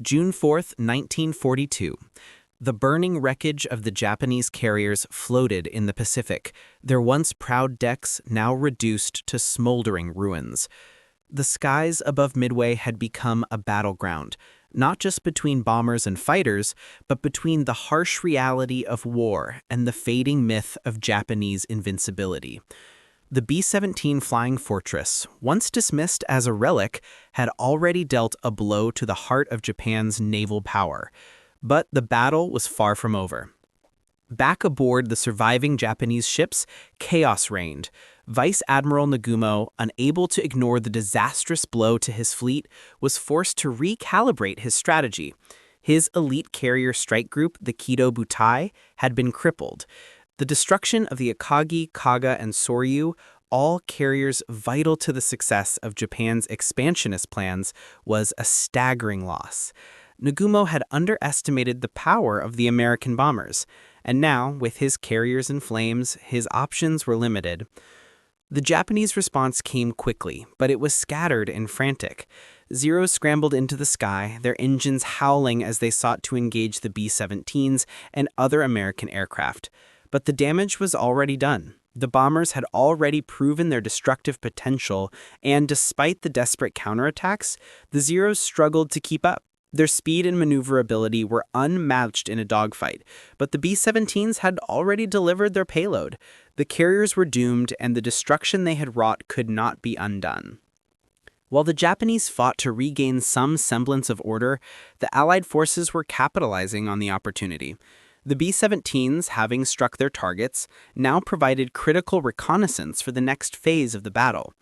June 4, 1942. The burning wreckage of the Japanese carriers floated in the Pacific, their once proud decks now reduced to smoldering ruins. The skies above Midway had become a battleground, not just between bombers and fighters, but between the harsh reality of war and the fading myth of Japanese invincibility. The B-17 Flying Fortress, once dismissed as a relic, had already dealt a blow to the heart of Japan's naval power. But the battle was far from over. Back aboard the surviving Japanese ships, chaos reigned. Vice Admiral Nagumo, unable to ignore the disastrous blow to his fleet, was forced to recalibrate his strategy. His elite carrier strike group, the Kido butai, had been crippled. The destruction of the akagi, kaga, and soryu, all carriers vital to the success of Japan's expansionist plans, was a staggering loss. Nagumo had underestimated the power of the American bombers, and now, with his carriers in flames, his options were limited. The Japanese response came quickly, but it was scattered and frantic. Zeros scrambled into the sky, their engines howling as they sought to engage the B-17s and other American aircraft. But the damage was already done. The bombers had already proven their destructive potential, and despite the desperate counterattacks, the Zeros struggled to keep up. Their speed and maneuverability were unmatched in a dogfight, but the B-17s had already delivered their payload. The carriers were doomed, and the destruction they had wrought could not be undone. While the Japanese fought to regain some semblance of order, the Allied forces were capitalizing on the opportunity. The B-17s, having struck their targets, now provided critical reconnaissance for the next phase of the battle.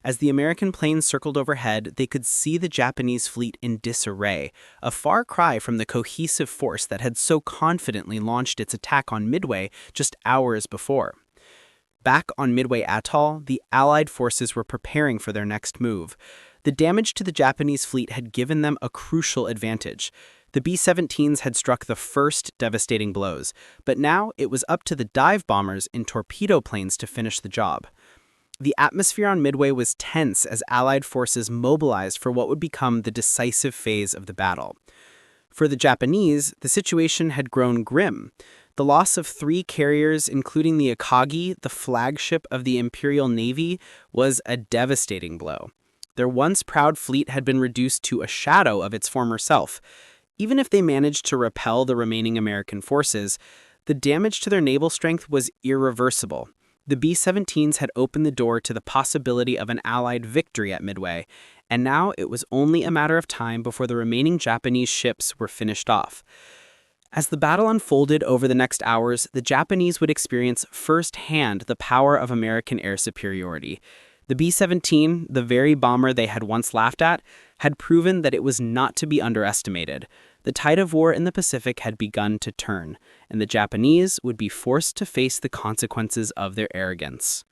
As the American planes circled overhead, they could see the Japanese fleet in disarray, a far cry from the cohesive force that had so confidently launched its attack on Midway just hours before. Back on Midway Atoll, the Allied forces were preparing for their next move. The damage to the Japanese fleet had given them a crucial advantage. The B-17s had struck the first devastating blows, but now it was up to the dive bombers and torpedo planes to finish the job. The atmosphere on Midway was tense as Allied forces mobilized for what would become the decisive phase of the battle. For the Japanese, the situation had grown grim. The loss of 3 carriers, including the Akagi, the flagship of the Imperial Navy, was a devastating blow. Their once proud fleet had been reduced to a shadow of its former self. Even if they managed to repel the remaining American forces, the damage to their naval strength was irreversible. The B-17s had opened the door to the possibility of an Allied victory at Midway, and now it was only a matter of time before the remaining Japanese ships were finished off. As the battle unfolded over the next hours, the Japanese would experience firsthand the power of American air superiority. The B-17, the very bomber they had once laughed at, had proven that it was not to be underestimated. The tide of war in the Pacific had begun to turn, and the Japanese would be forced to face the consequences of their arrogance.